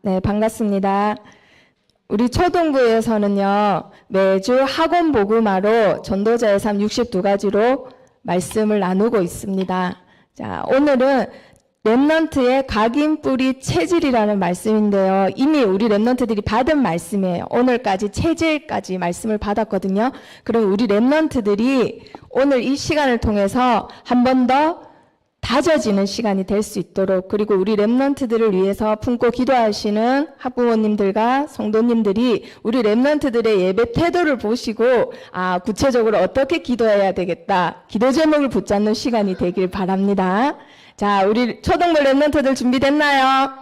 네, 반갑습니다. 우리 초등부에서는요, 매주 학원 복음화로 전도자의 삶 62가지로 말씀을 나누고 있습니다. 자, 오늘은 렘넌트의 각인 뿌리 체질이라는 말씀인데요. 이미 우리 렘넌트들이 받은 말씀이에요. 오늘까지 체질까지 말씀을 받았거든요. 그럼 우리 렘넌트들이 오늘 이 시간을 통해서 한 번 더 다져지는 시간이 될 수 있도록, 그리고 우리 렘넌트들을 위해서 품고 기도하시는 학부모님들과 성도님들이 우리 렘넌트들의 예배 태도를 보시고 구체적으로 어떻게 기도해야 되겠다, 기도 제목을 붙잡는 시간이 되길 바랍니다. 자, 우리 초등부 렘넌트들 준비됐나요?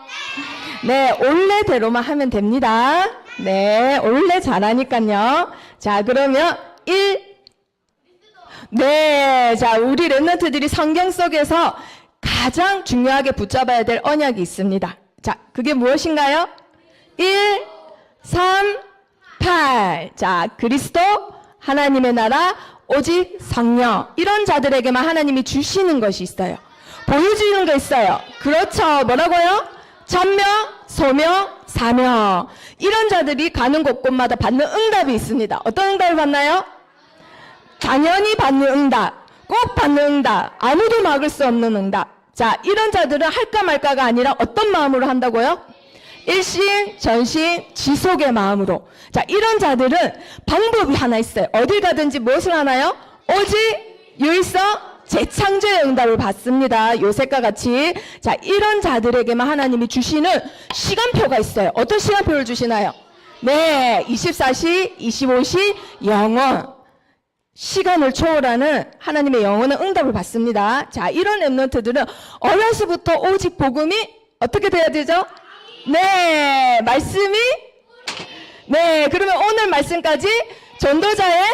네, 원래대로만 하면 됩니다. 네, 원래 잘하니까요. 자, 그러면 네, 자, 우리 렘넌트들이 성경 속에서 가장 중요하게 붙잡아야 될 언약이 있습니다. 자, 그게 무엇인가요? 1, 3, 8. 자, 그리스도, 하나님의 나라, 오직 성령. 이런 자들에게만 하나님이 주시는 것이 있어요. 보여주는 거 있어요. 그렇죠. 뭐라고요? 전명, 소명, 사명. 이런 자들이 가는 곳곳마다 받는 응답이 있습니다. 어떤 응답을 받나요? 당연히 받는 응답, 꼭 받는 응답, 아무도 막을 수 없는 응답. 자, 이런 자들은 할까 말까가 아니라 어떤 마음으로 한다고요? 일심, 전심, 지속의 마음으로. 자, 이런 자들은 방법이 하나 있어요. 어딜 가든지 무엇을 하나요? 오직 유일성, 재창조의 응답을 받습니다. 요셉과 같이. 자, 이런 자들에게만 하나님이 주시는 시간표가 있어요. 어떤 시간표를 주시나요? 네, 24시, 25시, 영원. 시간을 초월하는 하나님의 영원한 응답을 받습니다. 자, 이런 렘넌트들은 어려서부터 오직 복음이 어떻게 돼야 되죠? 네, 말씀이 네, 그러면 오늘 말씀까지 전도자의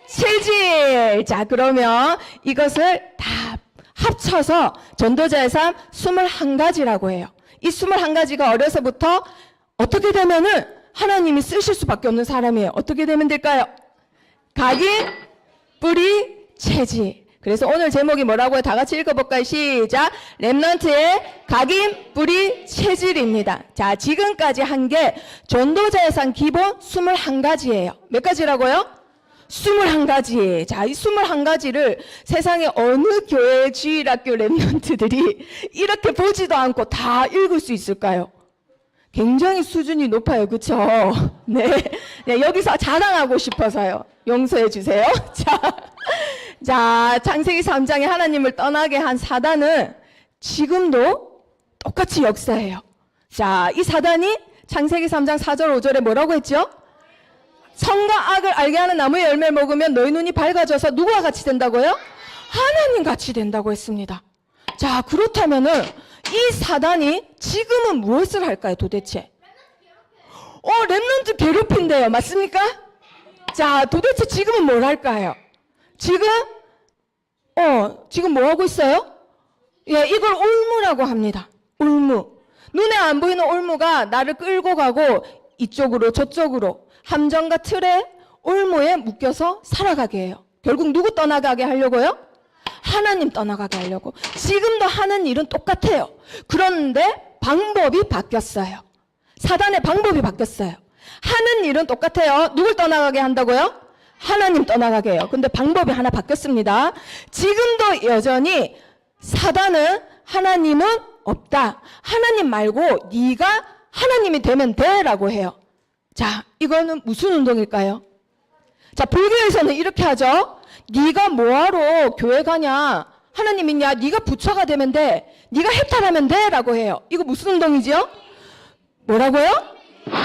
체질. 자, 그러면 이것을 다 합쳐서 전도자의 삶 21가지라고 해요. 이 21가지가 어려서부터 어떻게 되면은 하나님이 쓰실 수밖에 없는 사람이에요. 어떻게 되면 될까요? 각인 뿌리 체질. 그래서 오늘 제목이 뭐라고요? 다 같이 읽어볼까요? 시작. 렘넌트의 각인 뿌리 체질입니다. 자, 지금까지 한 게 전도자의 삶 기본 21가지예요. 몇 가지라고요? 21가지. 자, 이 21가지를 세상의 어느 교회 주일학교 렘넌트들이 이렇게 보지도 않고 다 읽을 수 있을까요? 굉장히 수준이 높아요. 그쵸? 네. 네, 여기서 자랑하고 싶어서요. 용서해 주세요. 자, 창세기 3장에 하나님을 떠나게 한 사단은 지금도 똑같이 역사해요. 자, 이 사단이 창세기 3장 4절 5절에 뭐라고 했죠? 선과 악을 알게 하는 나무의 열매를 먹으면 너희 눈이 밝아져서 누구와 같이 된다고요? 하나님 같이 된다고 했습니다. 자, 그렇다면은 이 사단이 지금은 무엇을 할까요, 도대체? 렘넌트 괴롭힌대요. 맞습니까? 자, 도대체 지금은 뭘 할까요? 지금 뭐 하고 있어요? 예, 이걸 올무라고 합니다. 올무. 눈에 안 보이는 올무가 나를 끌고 가고 이쪽으로 저쪽으로 함정과 틀에 올무에 묶여서 살아가게 해요. 결국 누구 떠나가게 하려고요? 하나님 떠나가게 하려고. 지금도 하는 일은 똑같아요. 그런데 방법이 바뀌었어요. 사단의 방법이 바뀌었어요. 하는 일은 똑같아요. 누굴 떠나가게 한다고요? 하나님 떠나가게 해요. 근데 방법이 하나 바뀌었습니다. 지금도 여전히 사단은 하나님은 없다. 하나님 말고 네가 하나님이 되면 돼 라고 해요. 자, 이거는 무슨 운동일까요? 자, 불교에서는 이렇게 하죠. 네가 뭐하러 교회 가냐? 하나님 믿냐? 네가 부처가 되면 돼. 네가 해탈하면 돼 라고 해요. 이거 무슨 운동이죠? 뭐라고요?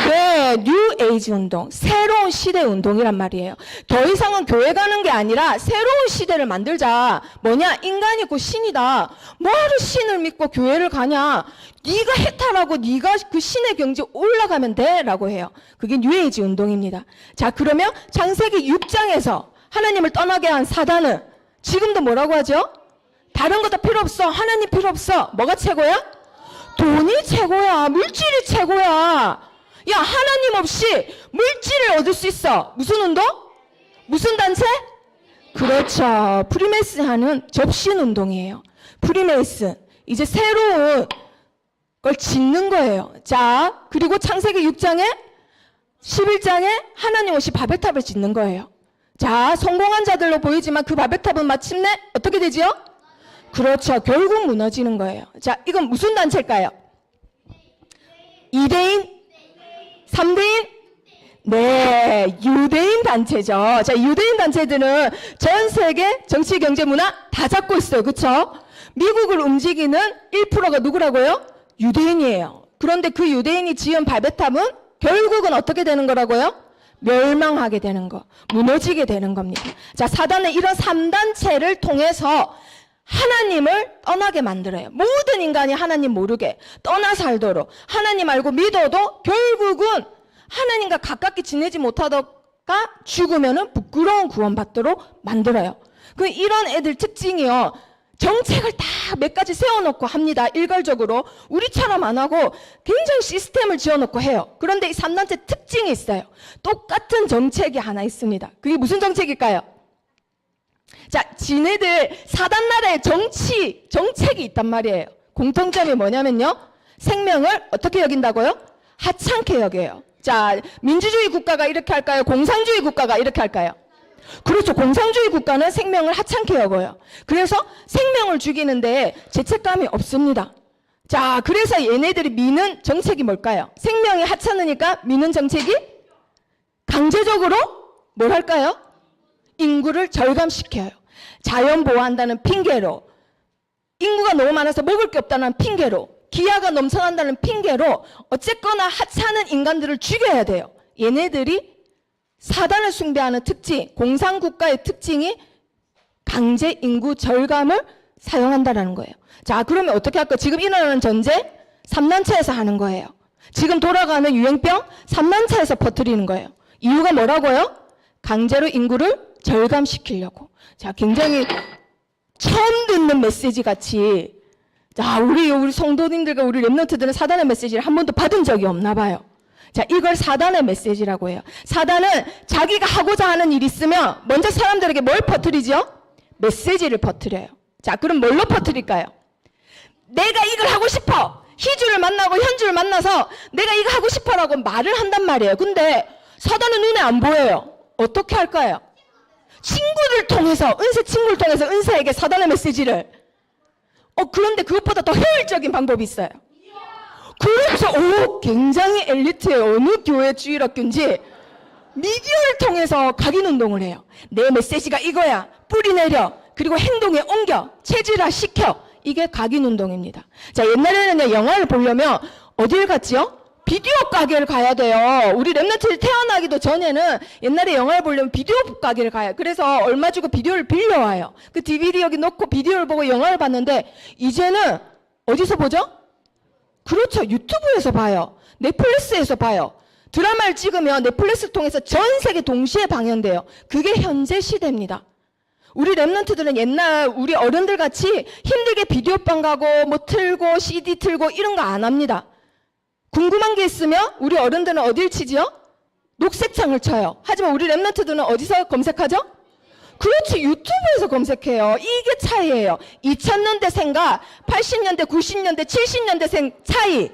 네, 뉴 에이지 운동, 새로운 시대 운동이란 말이에요. 더 이상은 교회 가는 게 아니라 새로운 시대를 만들자. 뭐냐? 인간이 곧 신이다. 뭐하러 신을 믿고 교회를 가냐? 네가 해탈하고 네가 그 신의 경지에 올라가면 돼 라고 해요. 그게 뉴 에이지 운동입니다. 자, 그러면 창세기 6장에서 하나님을 떠나게 한 사단은 지금도 뭐라고 하죠? 다른 거 다 필요 없어. 하나님 필요 없어. 뭐가 최고야? 돈이 최고야. 물질이 최고야. 야, 하나님 없이 물질을 얻을 수 있어. 무슨 운동? 무슨 단체? 그렇죠. 프리메이슨 하는 접신 운동이에요. 프리메이슨. 이제 새로운 그걸 짓는 거예요. 자, 그리고 창세기 6장에 11장에 하나님 없이 바벨탑을 짓는 거예요. 자, 성공한 자들로 보이지만 그 바벨탑은 마침내 어떻게 되지요? 그렇죠. 결국 무너지는 거예요. 자, 이건 무슨 단체일까요? 2대인? 3대인? 네, 유대인 단체죠. 자, 유대인 단체들은 전 세계 정치, 경제, 문화 다 잡고 있어요. 그렇죠? 미국을 움직이는 1%가 누구라고요? 유대인이에요. 그런데 그 유대인이 지은 바벨탑은 결국은 어떻게 되는 거라고요? 멸망하게 되는 거, 무너지게 되는 겁니다. 자, 사단은 이런 3단체를 통해서 하나님을 떠나게 만들어요. 모든 인간이 하나님 모르게 떠나 살도록, 하나님 알고 믿어도 결국은 하나님과 가깝게 지내지 못하다가 죽으면은 부끄러운 구원받도록 만들어요. 그 이런 애들 특징이요. 정책을 다 몇 가지 세워놓고 합니다. 일괄적으로. 우리처럼 안 하고 굉장히 시스템을 지어놓고 해요. 그런데 이 3단체 특징이 있어요. 똑같은 정책이 하나 있습니다. 그게 무슨 정책일까요? 자, 지네들 사단 나라의 정책이 있단 말이에요. 공통점이 뭐냐면요. 생명을 어떻게 여긴다고요? 하찮게 여겨요. 자, 민주주의 국가가 이렇게 할까요? 공산주의 국가가 이렇게 할까요? 그렇죠. 공산주의 국가는 생명을 하찮게 여겨요. 그래서 생명을 죽이는데 죄책감이 없습니다. 자, 그래서 얘네들이 미는 정책이 뭘까요? 생명이 하찮으니까 미는 정책이 강제적으로 뭘 할까요? 인구를 절감시켜요. 자연 보호한다는 핑계로, 인구가 너무 많아서 먹을 게 없다는 핑계로, 기아가 넘쳐난다는 핑계로 어쨌거나 하찮은 인간들을 죽여야 돼요. 얘네들이 사단을 숭배하는 특징, 공산국가의 특징이 강제 인구 절감을 사용한다는 거예요. 자, 그러면 어떻게 할까요? 지금 일어나는 전쟁 3단체에서 하는 거예요. 지금 돌아가는 유행병 3단체에서 퍼뜨리는 거예요. 이유가 뭐라고요? 강제로 인구를 절감시키려고. 자, 굉장히 처음 듣는 메시지 같이, 자, 우리 성도님들과 우리 랩런트들은 사단의 메시지를 한 번도 받은 적이 없나 봐요. 자, 이걸 사단의 메시지라고 해요. 사단은 자기가 하고자 하는 일이 있으면 먼저 사람들에게 뭘 퍼뜨리죠? 메시지를 퍼뜨려요. 자, 그럼 뭘로 퍼뜨릴까요? 내가 이걸 하고 싶어. 희주를 만나고 현주를 만나서 내가 이거 하고 싶어라고 말을 한단 말이에요. 근데 사단은 눈에 안 보여요. 어떻게 할까요? 친구를 통해서, 은세 친구를 통해서 은세에게 사단의 메시지를. 그런데 그것보다 더 효율적인 방법이 있어요. 그래서 굉장히 엘리트의 어느 교회 주일학교인지 미디어를 통해서 각인운동을 해요. 내 메시지가 이거야. 뿌리 내려. 그리고 행동에 옮겨. 체질화 시켜. 이게 각인운동입니다. 자, 옛날에는 영화를 보려면 어딜 갔지요? 비디오 가게를 가야 돼요. 우리 랩런트들이 태어나기도 전에는 옛날에 영화를 보려면 비디오 가게를 가요. 그래서 얼마 주고 비디오를 빌려와요. 그 DVD 여기 놓고 비디오를 보고 영화를 봤는데 이제는 어디서 보죠? 그렇죠. 유튜브에서 봐요. 넷플릭스에서 봐요. 드라마를 찍으면 넷플릭스 통해서 전 세계 동시에 방영돼요. 그게 현재 시대입니다. 우리 랩런트들은 옛날 우리 어른들 같이 힘들게 비디오방 가고 뭐 틀고 CD 틀고 이런 거 안 합니다. 궁금한 게 있으면 우리 어른들은 어딜 치지요? 녹색창을 쳐요. 하지만 우리 랩런트들은 어디서 검색하죠? 그렇지, 유튜브에서 검색해요. 이게 차이예요. 2000년대생과 80년대, 90년대, 70년대생 차이.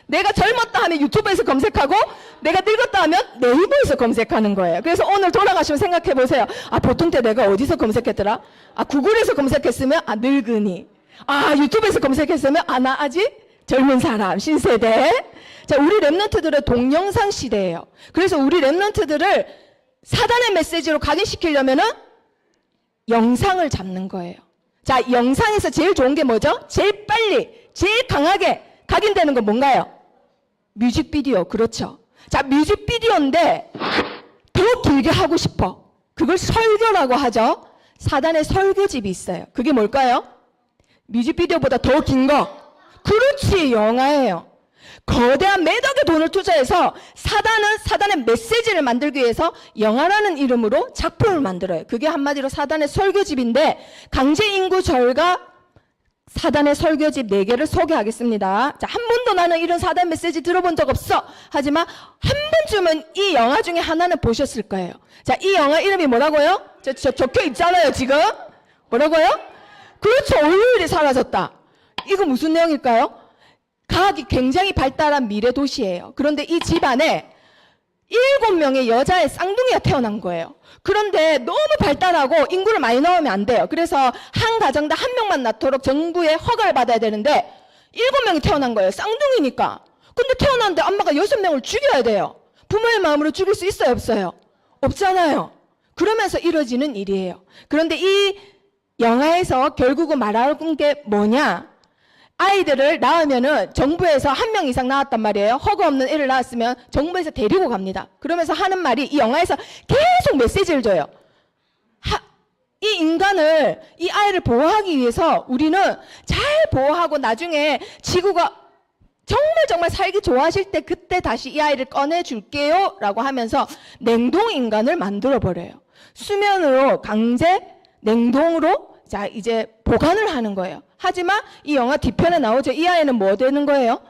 내가 젊었다 하면 유튜브에서 검색하고 내가 늙었다 하면 네이버에서 검색하는 거예요. 그래서 오늘 돌아가시면 생각해 보세요. 아, 보통 때 내가 어디서 검색했더라? 아, 구글에서 검색했으면 늙은이. 아, 유튜브에서 검색했으면 나 아직 젊은 사람, 신세대. 자, 우리 랩런트들은 동영상 시대예요. 그래서 우리 랩런트들을 사단의 메시지로 각인시키려면은 영상을 잡는 거예요. 자, 영상에서 제일 좋은 게 뭐죠? 제일 빨리, 제일 강하게 각인되는 건 뭔가요? 뮤직비디오. 그렇죠. 자, 뮤직비디오인데 더 길게 하고 싶어. 그걸 설교라고 하죠. 사단의 설교집이 있어요. 그게 뭘까요? 뮤직비디오보다 더 긴 거. 그렇지, 영화예요. 거대한 매덕의 돈을 투자해서 사단은 사단의 메시지를 만들기 위해서 영화라는 이름으로 작품을 만들어요. 그게 한마디로 사단의 설교집인데 강제인구 절감 사단의 설교집 4개를 소개하겠습니다. 자, 한 번도 나는 이런 사단 메시지 들어본 적 없어. 하지만 한 번쯤은 이 영화 중에 하나는 보셨을 거예요. 자, 이 영화 이름이 뭐라고요? 적혀 있잖아요, 지금. 뭐라고요? 그렇죠, 월요일이 사라졌다. 이거 무슨 내용일까요? 과학이 굉장히 발달한 미래 도시예요. 그런데 이 집안에 7명의 여자의 쌍둥이가 태어난 거예요. 그런데 너무 발달하고 인구를 많이 넣으면 안 돼요. 그래서 한 가정당 1명만 낳도록 정부의 허가를 받아야 되는데 7명이 태어난 거예요. 쌍둥이니까. 근데 태어났는데 엄마가 6명을 죽여야 돼요. 부모의 마음으로 죽일 수 있어요, 없어요? 없잖아요. 그러면서 이루어지는 일이에요. 그런데 이 영화에서 결국은 말하는 게 뭐냐? 아이들을 낳으면은 정부에서 1명 이상 낳았단 말이에요. 허가 없는 애를 낳았으면 정부에서 데리고 갑니다. 그러면서 하는 말이 이 영화에서 계속 메시지를 줘요. 이 인간을, 이 아이를 보호하기 위해서 우리는 잘 보호하고 나중에 지구가 정말 살기 좋아하실 때 그때 다시 이 아이를 꺼내줄게요 라고 하면서 냉동인간을 만들어버려요. 수면으로 강제 냉동으로 자 이제 보관을 하는 거예요. 하지만 이 영화 뒤편에 나오죠. 이 아이는 뭐 되는 거예요?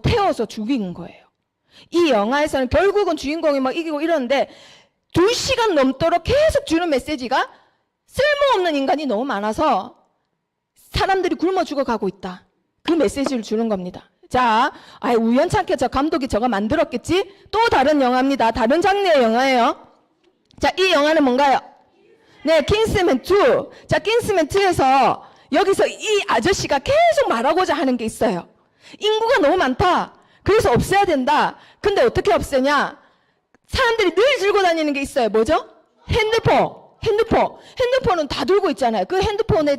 태워서 죽인 거예요. 이 영화에서는 결국은 주인공이 막 이기고 이러는데 2시간 넘도록 계속 주는 메시지가 쓸모없는 인간이 너무 많아서 사람들이 굶어 죽어가고 있다. 그 메시지를 주는 겁니다. 자, 우연찮게 저 감독이 저거 만들었겠지? 또 다른 영화입니다. 다른 장르의 영화예요. 자, 이 영화는 뭔가요? 네, 킹스맨 2. 자, 킹스맨 2에서 여기서 이 아저씨가 계속 말하고자 하는 게 있어요. 인구가 너무 많다. 그래서 없애야 된다. 근데 어떻게 없애냐? 사람들이 늘 들고 다니는 게 있어요. 뭐죠? 핸드폰은 다 들고 있잖아요. 그 핸드폰에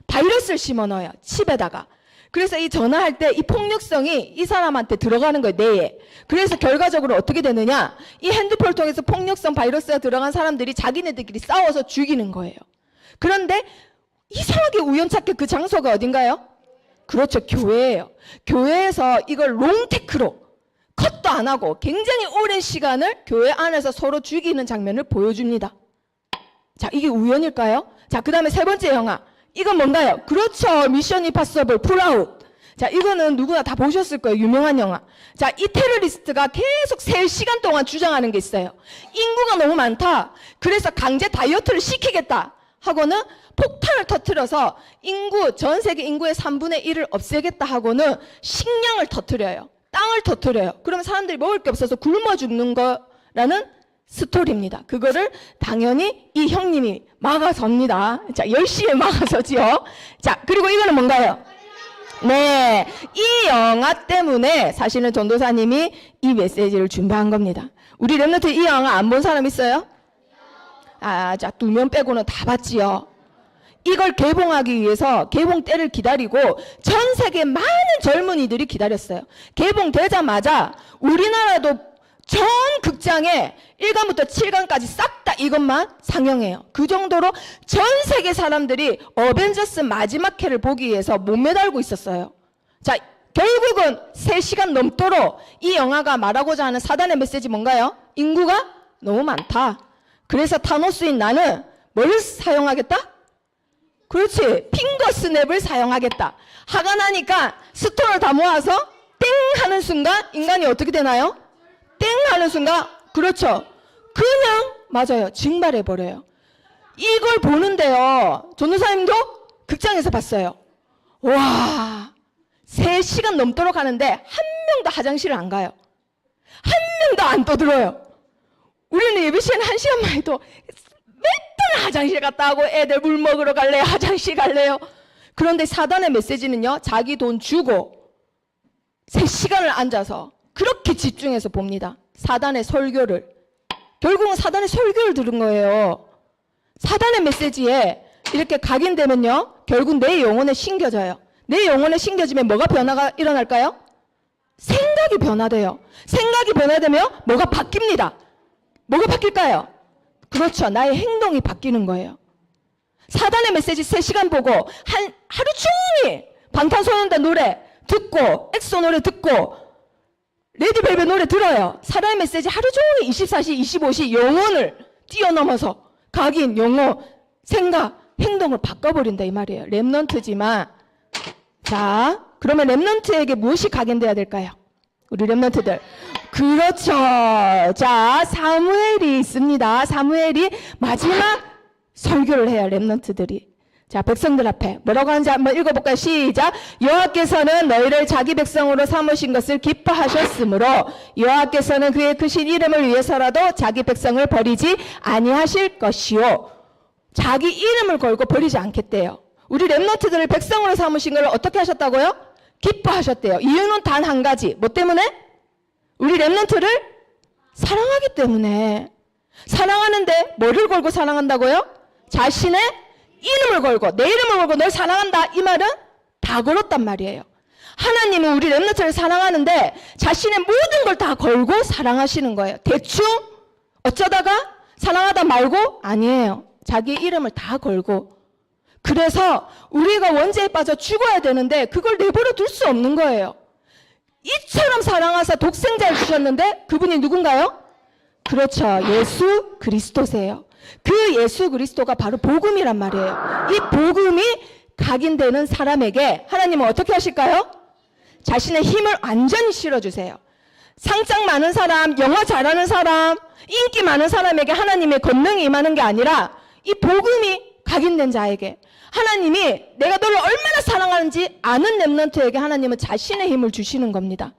바이러스를 심어 넣어요. 칩에다가. 그래서 이 전화할 때 이 폭력성이 이 사람한테 들어가는 거예요. 뇌에. 그래서 결과적으로 어떻게 되느냐? 이 핸드폰을 통해서 폭력성 바이러스가 들어간 사람들이 자기네들끼리 싸워서 죽이는 거예요. 그런데 이상하게 우연찮게 그 장소가 어딘가요? 그렇죠. 교회예요. 교회에서 이걸 롱테크로 컷도 안 하고 굉장히 오랜 시간을 교회 안에서 서로 죽이는 장면을 보여줍니다. 자, 이게 우연일까요? 자, 그 다음에 세 번째 영화. 이건 뭔가요? 그렇죠. 미션 임파서블 풀아웃. 자, 이거는 누구나 다 보셨을 거예요. 유명한 영화. 자, 이 테러리스트가 계속 3시간 동안 주장하는 게 있어요. 인구가 너무 많다. 그래서 강제 다이어트를 시키겠다. 하고는 폭탄을 터뜨려서 전 세계 인구의 3분의 1을 없애겠다 하고는 식량을 터뜨려요. 땅을 터뜨려요. 그러면 사람들이 먹을 게 없어서 굶어 죽는 거라는 스토리입니다. 그거를 당연히 이 형님이 막아섭니다. 자, 열심히 막아서지요. 자, 그리고 이거는 뭔가요? 네, 이 영화 때문에 사실은 전도사님이 이 메시지를 준비한 겁니다. 우리 랩런트 이 영화 안 본 사람 있어요? 자, 2명 빼고는 다 봤지요. 이걸 개봉하기 위해서 개봉 때를 기다리고 전 세계 많은 젊은이들이 기다렸어요. 개봉되자마자 우리나라도 전 극장에 1강부터 7강까지 싹 다 이것만 상영해요. 그 정도로 전 세계 사람들이 어벤져스 마지막 회를 보기 위해서 몸매달고 있었어요. 자, 결국은 3시간 넘도록 이 영화가 말하고자 하는 사단의 메시지 뭔가요? 인구가 너무 많다. 그래서 타노스인 나는 뭘 사용하겠다? 그렇지. 핑거 스냅을 사용하겠다. 화가 나니까 스톤을 다 모아서 땡 하는 순간 인간이 어떻게 되나요? 땡 하는 순간 그렇죠. 그냥 맞아요. 증발해버려요. 이걸 보는데요. 전도사님도 극장에서 봤어요. 와, 3시간 넘도록 하는데 한 명도 화장실을 안 가요. 한 명도 안 떠들어요. 우리는 예배 시간 1시간만 해도 몇 번 화장실 갔다 하고 애들 물 먹으러 갈래요? 화장실 갈래요? 그런데 사단의 메시지는요. 자기 돈 주고 3시간을 앉아서 그렇게 집중해서 봅니다. 사단의 설교를. 결국은 사단의 설교를 들은 거예요. 사단의 메시지에 이렇게 각인되면요. 결국 내 영혼에 심겨져요. 내 영혼에 심겨지면 뭐가 변화가 일어날까요? 생각이 변화돼요. 생각이 변화되면 뭐가 바뀝니다. 뭐가 바뀔까요? 그렇죠. 나의 행동이 바뀌는 거예요. 사단의 메시지 3시간 보고 하루 종일 방탄소년단 노래 듣고 엑소 노래 듣고 레드벨벳 노래 들어요. 사단의 메시지 하루 종일 24시 25시 영혼을 뛰어넘어서 각인, 영혼, 생각, 행동을 바꿔버린다 이 말이에요. 랩넌트지만 자, 그러면 랩넌트에게 무엇이 각인돼야 될까요? 우리 랩넌트들. 그렇죠. 자, 사무엘이 있습니다. 사무엘이 마지막 설교를 해요. 랩넌트들이. 자, 백성들 앞에 뭐라고 하는지 한번 읽어볼까요? 시작. 여호와께서는 너희를 자기 백성으로 삼으신 것을 기뻐하셨으므로 여호와께서는 그의 크신 이름을 위해서라도 자기 백성을 버리지 아니하실 것이요. 자기 이름을 걸고 버리지 않겠대요. 우리 렘넌트들을 백성으로 삼으신 걸 어떻게 하셨다고요? 기뻐하셨대요. 이유는 단 한 가지. 뭐 때문에? 우리 렘넌트를 사랑하기 때문에. 사랑하는데 뭐를 걸고 사랑한다고요? 자신의 이름을 걸고, 내 이름을 걸고 널 사랑한다, 이 말은 다 걸었단 말이에요. 하나님은 우리 렘넌트를 사랑하는데 자신의 모든 걸 다 걸고 사랑하시는 거예요. 대충 어쩌다가 사랑하다 말고 아니에요. 자기 이름을 다 걸고. 그래서 우리가 원죄에 빠져 죽어야 되는데 그걸 내버려 둘 수 없는 거예요. 이처럼 사랑하사 독생자를 주셨는데 그분이 누군가요? 그렇죠. 예수 그리스도세요. 그 예수 그리스도가 바로 복음이란 말이에요. 이 복음이 각인되는 사람에게 하나님은 어떻게 하실까요? 자신의 힘을 완전히 실어주세요. 상장 많은 사람, 영어 잘하는 사람, 인기 많은 사람에게 하나님의 권능이 임하는 게 아니라 이 복음이 각인된 자에게 하나님이 내가 너를 얼마나 사랑하는지 아는 렘넌트에게 하나님은 자신의 힘을 주시는 겁니다.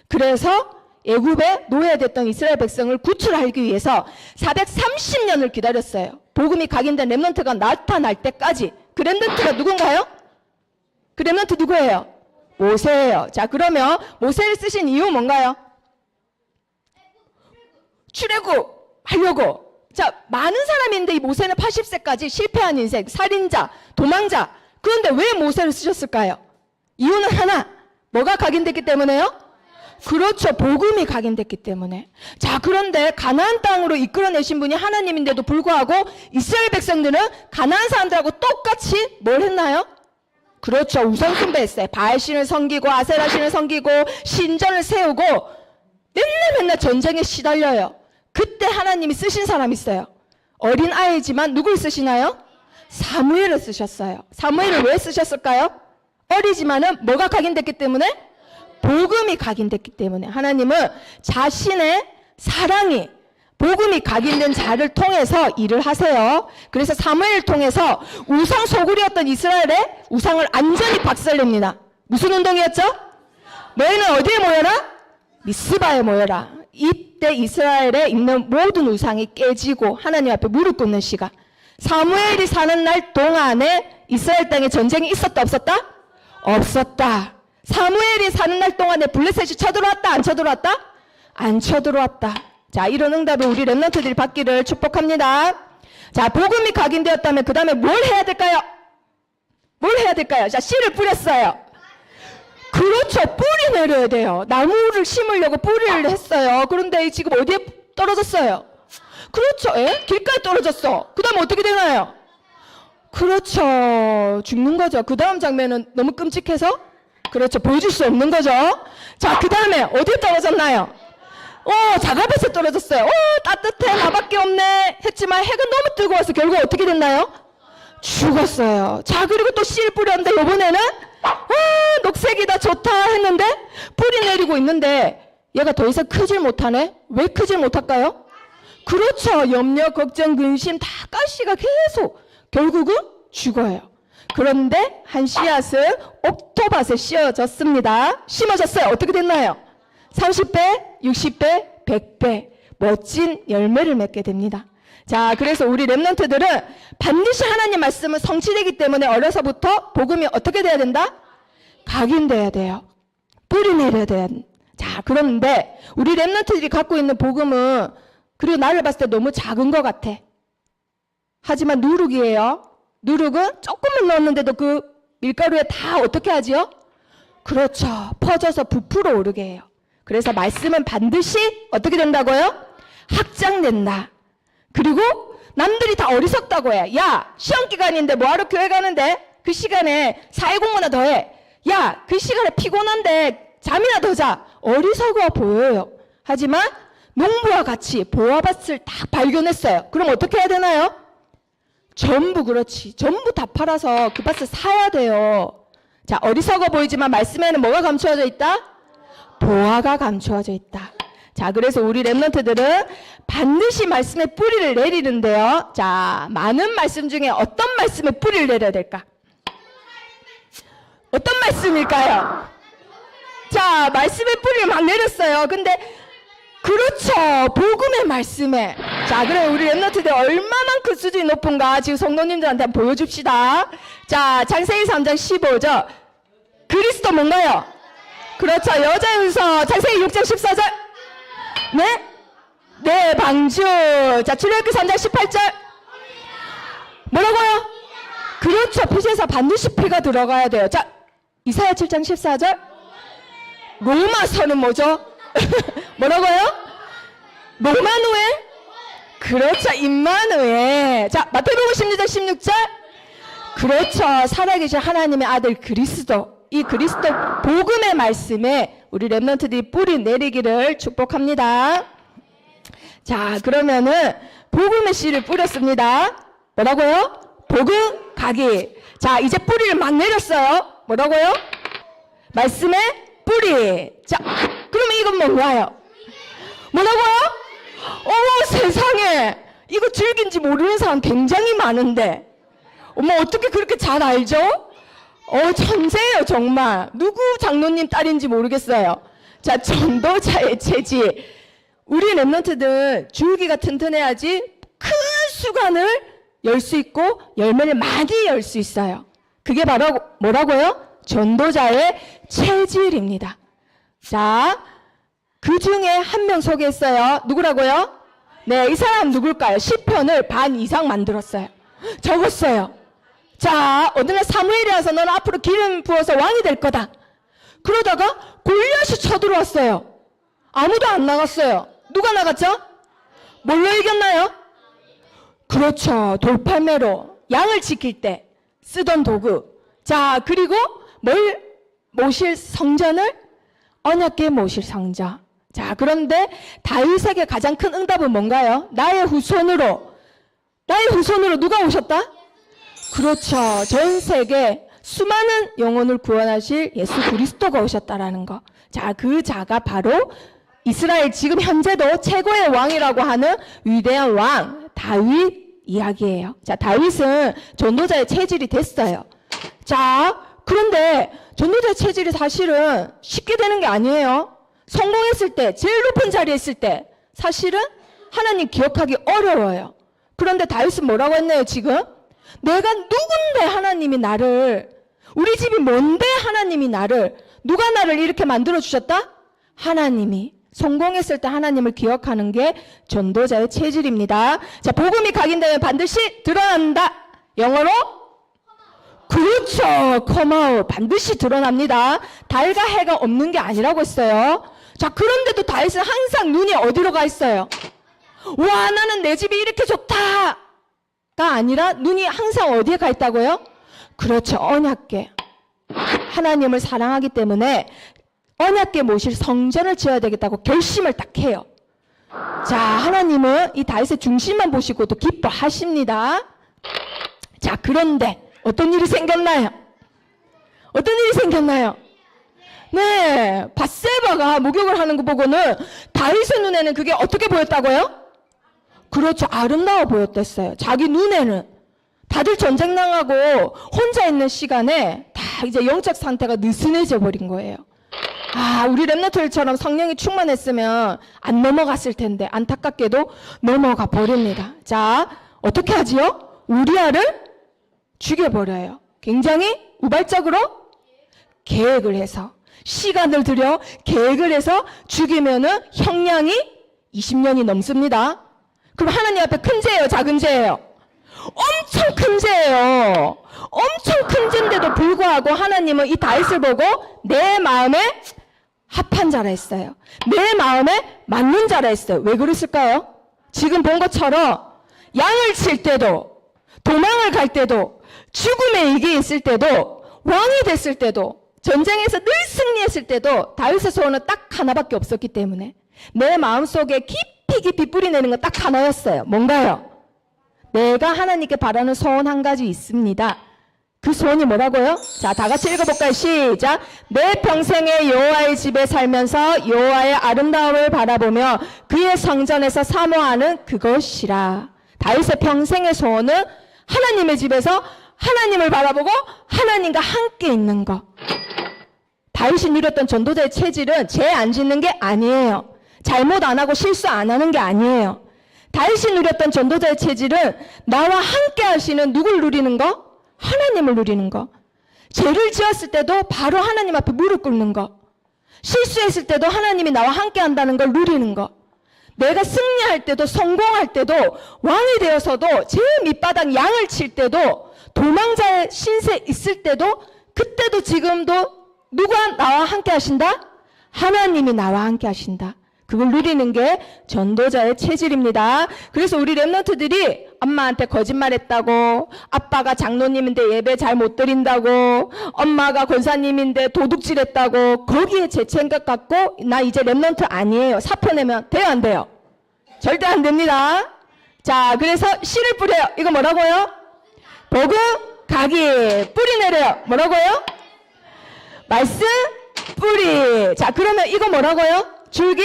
그래서 애굽에 노예됐던 이스라엘 백성을 구출하기 위해서 430년을 기다렸어요. 복음이 각인된 렘넌트가 나타날 때까지. 그 렘넌트가 누군가요? 그 렘넌트 누구예요? 모세예요. 자, 그러면 모세를 쓰신 이유 뭔가요? 출애굽하려고. 자, 많은 사람인데 이 모세는 80세까지 실패한 인생, 살인자, 도망자. 그런데 왜 모세를 쓰셨을까요? 이유는 하나. 뭐가 각인됐기 때문에요? 그렇죠. 복음이 각인됐기 때문에. 자, 그런데 가나안 땅으로 이끌어내신 분이 하나님인데도 불구하고 이스라엘 백성들은 가나안 사람들하고 똑같이 뭘 했나요? 그렇죠. 우상 숭배했어요. 바알신을 섬기고 아세라신을 섬기고 신전을 세우고 맨날 전쟁에 시달려요. 그때 하나님이 쓰신 사람이 있어요. 어린 아이지만 누굴 쓰시나요? 사무엘을 쓰셨어요. 사무엘을 왜 쓰셨을까요? 어리지만은 뭐가 각인됐기 때문에? 복음이 각인됐기 때문에. 하나님은 자신의 사랑이 복음이 각인된 자를 통해서 일을 하세요. 그래서 사무엘을 통해서 우상 소굴이었던 이스라엘의 우상을 완전히 박살냅니다. 무슨 운동이었죠? 너희는 어디에 모여라? 미스바에 모여라. 이때 이스라엘에 있는 모든 우상이 깨지고 하나님 앞에 무릎 꿇는 시간. 사무엘이 사는 날 동안에 이스라엘 땅에 전쟁이 있었다 없었다? 없었다. 사무엘이 사는 날 동안에 블레셋이 쳐들어왔다 안 쳐들어왔다? 안 쳐들어왔다. 자, 이런 응답을 우리 렘넌트들이 받기를 축복합니다. 자, 복음이 각인되었다면 그 다음에 뭘 해야 될까요? 뭘 해야 될까요? 자, 씨를 뿌렸어요. 그렇죠. 뿌리 내려야 돼요. 나무를 심으려고 뿌리를 했어요. 그런데 지금 어디에 떨어졌어요? 그렇죠. 길가에 떨어졌어. 그 다음 어떻게 되나요? 그렇죠. 죽는 거죠. 그 다음 장면은 너무 끔찍해서 그렇죠. 보여줄 수 없는 거죠. 자, 그 다음에 어디에 떨어졌나요? 자갑에서 떨어졌어요. 따뜻해. 나밖에 없네. 했지만 해가 너무 뜨거워서 결국 어떻게 됐나요? 죽었어요. 자, 그리고 또 씨를 뿌렸는데 이번에는 녹색이다 좋다 했는데 뿌리 내리고 있는데 얘가 더 이상 크질 못하네. 왜 크질 못할까요? 그렇죠. 염려, 걱정, 근심 다 가시가 계속 결국은 죽어요. 그런데 한 씨앗은 옥토밭에 씌워졌습니다. 심어졌어요. 어떻게 됐나요? 30배, 60배, 100배 멋진 열매를 맺게 됩니다. 자, 그래서 우리 렘넌트들은 반드시 하나님 말씀은 성취되기 때문에 어려서부터 복음이 어떻게 돼야 된다? 각인돼야 돼요. 뿌리 내려야 돼요. 자, 그런데 우리 렘넌트들이 갖고 있는 복음은 그리고 나를 봤을 때 너무 작은 것 같아. 하지만 누룩이에요. 누룩은 조금만 넣었는데도 그 밀가루에 다 어떻게 하지요? 그렇죠. 퍼져서 부풀어 오르게 해요. 그래서 말씀은 반드시 어떻게 된다고요? 확장된다. 그리고 남들이 다 어리석다고 해. 야, 시험기간인데 뭐하러 교회 가는데? 그 시간에 사회공부나 더 해. 야, 그 시간에 피곤한데 잠이나 더 자. 어리석어 보여요. 하지만 농부와 같이 보아밭을 딱 발견했어요. 그럼 어떻게 해야 되나요? 전부 그렇지. 전부 다 팔아서 그 밭을 사야 돼요. 자, 어리석어 보이지만 말씀에는 뭐가 감추어져 있다? 보아가 감추어져 있다. 자, 그래서 우리 랩런트들은 반드시 말씀에 뿌리를 내리는데요. 자, 많은 말씀 중에 어떤 말씀에 뿌리를 내려야 될까? 어떤 말씀일까요? 자, 말씀에 뿌리를 막 내렸어요. 근데 그렇죠. 복음의 말씀에. 자, 그럼 우리 랩런트들 얼마만큼 수준이 높은가 지금 성도님들한테 한번 보여줍시다. 자, 창세기 3장 15절. 그리스도 뭔가요? 그렇죠. 여자의 hun서. 창세기 6장 14절. 네? 네, 방주. 자, 출애굽기 3장 18절. 뭐라고요? 그렇죠. 피제사 반드시 피가 들어가야 돼요. 자, 이사야 7장 14절. 로마서는 뭐죠? 뭐라고요? 로마누엘? 그렇죠. 임마누엘. 자, 마태복음 16장 16절. 그렇죠. 살아계신 하나님의 아들 그리스도. 이 그리스도 복음의 말씀에 우리 랩런트들이 뿌리 내리기를 축복합니다. 자, 그러면은 복음의 씨를 뿌렸습니다. 뭐라고요? 복음 가기. 자, 이제 뿌리를 막 내렸어요. 뭐라고요? 말씀의 뿌리. 자, 그러면 이건 뭔가요? 뭐라고요? 어머, 세상에. 이거 즐긴지 모르는 사람 굉장히 많은데. 어머, 어떻게 그렇게 잘 알죠? 천재예요, 정말. 누구 장로님 딸인지 모르겠어요. 자, 전도자의 체질. 우리 랩런트들 줄기가 튼튼해야지 큰 수간을 열 수 있고 열매를 많이 열 수 있어요. 그게 바로 뭐라고요? 전도자의 체질입니다. 자, 그 중에 한 명 소개했어요. 누구라고요? 네, 이 사람 누굴까요? 시편을 반 이상 만들었어요. 적었어요. 자, 어느 날 사무엘이 와서 너는 앞으로 기름 부어서 왕이 될 거다. 그러다가 골리앗이 쳐들어왔어요. 아무도 안 나갔어요. 누가 나갔죠? 뭘로 이겼나요? 그렇죠. 돌팔매로 양을 지킬 때 쓰던 도구. 자, 그리고 뭘 모실 성전을? 언약궤 모실 성전. 자, 그런데 다윗에게 가장 큰 응답은 뭔가요? 나의 후손으로 누가 오셨다? 그렇죠. 전 세계 수많은 영혼을 구원하실 예수 그리스도가 오셨다라는 거. 자, 그 자가 바로 이스라엘 지금 현재도 최고의 왕이라고 하는 위대한 왕 다윗 이야기예요. 자, 다윗은 전도자의 체질이 됐어요. 자, 그런데 전도자의 체질이 사실은 쉽게 되는 게 아니에요. 성공했을 때, 제일 높은 자리에 있을 때 사실은 하나님 기억하기 어려워요. 그런데 다윗은 뭐라고 했나요, 지금? 내가 누군데 하나님이 나를, 우리 집이 뭔데 하나님이 나를, 누가 나를 이렇게 만들어주셨다? 하나님이. 성공했을 때 하나님을 기억하는 게 전도자의 체질입니다. 자, 복음이 각인되면 반드시 드러난다. 영어로? 그렇죠. come out. 반드시 드러납니다. 달과 해가 없는 게 아니라고 했어요. 자, 그런데도 다윗은 항상 눈이 어디로 가 있어요? 와, 나는 내 집이 이렇게 좋다. 가 아니라 눈이 항상 어디에 가 있다고요? 그렇죠. 언약궤. 하나님을 사랑하기 때문에 언약궤 모실 성전을 지어야 되겠다고 결심을 딱 해요. 자, 하나님은 이 다윗의 중심만 보시고도 기뻐하십니다. 자, 그런데 어떤 일이 생겼나요? 어떤 일이 생겼나요? 네, 밧세바가 목욕을 하는 거 보고는 다윗의 눈에는 그게 어떻게 보였다고요? 그렇죠. 아름다워 보였댔어요. 자기 눈에는. 다들 전쟁 당하고 혼자 있는 시간에 다 이제 영적 상태가 느슨해져 버린 거예요. 아, 우리 랩런트들처럼 성령이 충만했으면 안 넘어갔을 텐데 안타깝게도 넘어가 버립니다. 자, 어떻게 하지요? 우리아를 죽여버려요. 굉장히 우발적으로 계획을 해서, 시간을 들여 계획을 해서 죽이면은 형량이 20년이 넘습니다. 그럼 하나님 앞에 큰 죄예요, 작은 죄예요? 엄청 큰 죄예요. 엄청 큰 죄인데도 불구하고 하나님은 이 다윗을 보고 내 마음에 합한 자라 했어요. 내 마음에 맞는 자라 했어요. 왜 그랬을까요? 지금 본 것처럼 양을 칠 때도, 도망을 갈 때도, 죽음의 위기에 있을 때도, 왕이 됐을 때도, 전쟁에서 늘 승리했을 때도 다윗의 소원은 딱 하나밖에 없었기 때문에 내 마음속에 깊이 뿌리내는 건 딱 하나였어요. 뭔가요? 내가 하나님께 바라는 소원 한 가지 있습니다. 그 소원이 뭐라고요? 자, 다 같이 읽어볼까요? 시작. 내 평생에 여호와의 집에 살면서 여호와의 아름다움을 바라보며 그의 성전에서 사모하는 그것이라. 다윗의 평생의 소원은 하나님의 집에서 하나님을 바라보고 하나님과 함께 있는 것. 다윗이 누렸던 전도자의 체질은 죄 안 짓는 게 아니에요. 잘못 안 하고 실수 안 하는 게 아니에요. 다윗이 누렸던 전도자의 체질은 나와 함께 하시는 누굴 누리는 거? 하나님을 누리는 거. 죄를 지었을 때도 바로 하나님 앞에 무릎 꿇는 거. 실수했을 때도 하나님이 나와 함께 한다는 걸 누리는 거. 내가 승리할 때도 성공할 때도 왕이 되어서도 제 밑바닥 양을 칠 때도 도망자의 신세 있을 때도 그때도 지금도 누가 나와 함께 하신다? 하나님이 나와 함께 하신다. 그걸 누리는 게 전도자의 체질입니다. 그래서 우리 랩런트들이 엄마한테 거짓말했다고, 아빠가 장로님인데 예배 잘 못 드린다고, 엄마가 권사님인데 도둑질했다고 거기에 제 생각 갖고 나 이제 랩런트 아니에요. 사표 내면 돼요, 안 돼요? 절대 안 됩니다. 자, 그래서 씨를 뿌려요. 이거 뭐라고요? 복음 가기. 뿌리 내려요. 뭐라고요? 말씀 뿌리. 자, 그러면 이거 뭐라고요? 줄기?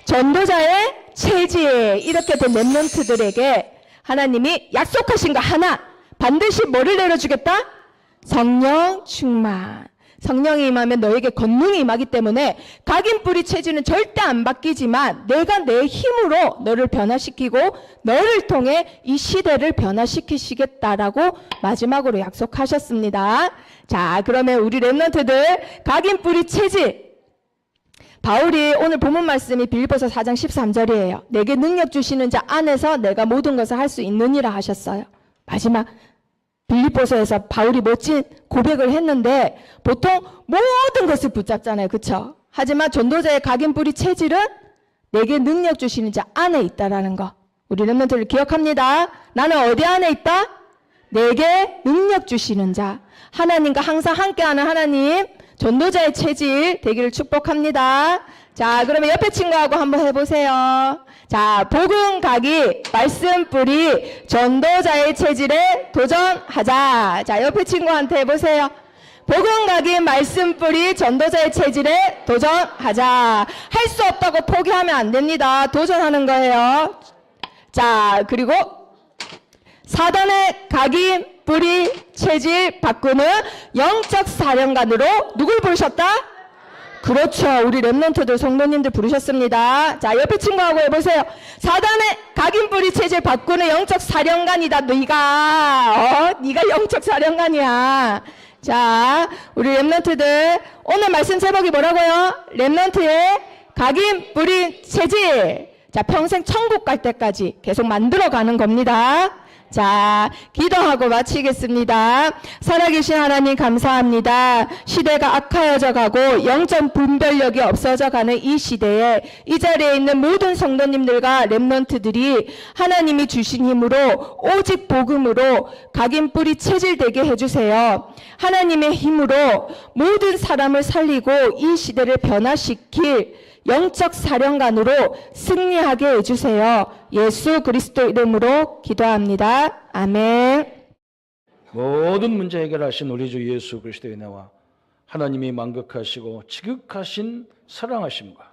전도자의 체질. 이렇게 된 랩런트들에게 하나님이 약속하신 거 하나, 반드시 뭐를 내려주겠다? 성령 충만. 성령이 임하면 너에게 권능이 임하기 때문에 각인 뿌리 체질은 절대 안 바뀌지만 내가 내 힘으로 너를 변화시키고 너를 통해 이 시대를 변화시키시겠다라고 마지막으로 약속하셨습니다. 자, 그러면 우리 랩런트들 각인 뿌리 체질. 바울이 오늘 본문 말씀이 빌립보서 4장 13절이에요. 내게 능력 주시는 자 안에서 내가 모든 것을 할 수 있느니라 하셨어요. 마지막 빌립보서에서 바울이 멋진 고백을 했는데 보통 모든 것을 붙잡잖아요. 그렇죠? 하지만 전도자의 각인 뿌리 체질은 내게 능력 주시는 자 안에 있다라는 거. 우리 랩런트들 기억합니다. 나는 어디 안에 있다? 내게 능력 주시는 자. 하나님과 항상 함께하는 하나님. 전도자의 체질 되기를 축복합니다. 자, 그러면 옆에 친구하고 한번 해보세요. 자, 복음 가기, 말씀 뿌리, 전도자의 체질에 도전하자. 자, 옆에 친구한테 해보세요. 복음 가기, 말씀 뿌리, 전도자의 체질에 도전하자. 할 수 없다고 포기하면 안 됩니다. 도전하는 거예요. 자, 그리고 사단의 각인 뿌리 체질 바꾸는 영적 사령관으로 누굴 부르셨다? 그렇죠. 우리 랩런트들 성도님들 부르셨습니다. 자, 옆에 친구하고 해보세요. 사단의 각인 뿌리 체질 바꾸는 영적 사령관이다. 네가 영적 사령관이야. 자, 우리 랩런트들 오늘 말씀 제목이 뭐라고요? 랩런트의 각인 뿌리 체질. 자, 평생 천국 갈 때까지 계속 만들어가는 겁니다. 자, 기도하고 마치겠습니다. 살아계신 하나님 감사합니다. 시대가 악하여져 가고 영적 분별력이 없어져 가는 이 시대에 이 자리에 있는 모든 성도님들과 랩런트들이 하나님이 주신 힘으로 오직 복음으로 각인 뿌리 체질되게 해주세요. 하나님의 힘으로 모든 사람을 살리고 이 시대를 변화시킬 영적 사령관으로 승리하게 해주세요. 예수 그리스도 이름으로 기도합니다. 아멘. 모든 문제 해결하신 우리 주 예수 그리스도의 은혜와 하나님이 만극하시고 지극하신 사랑하심과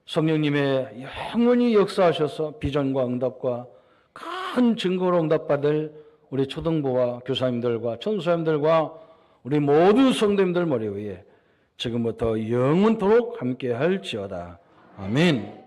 성령님의 영원히 역사하셔서 비전과 응답과 큰 증거로 응답받을 우리 초등부와 교사님들과 전도사님들과 우리 모든 성도님들 머리 위에 지금부터 영원토록 함께 할지어다. 아멘.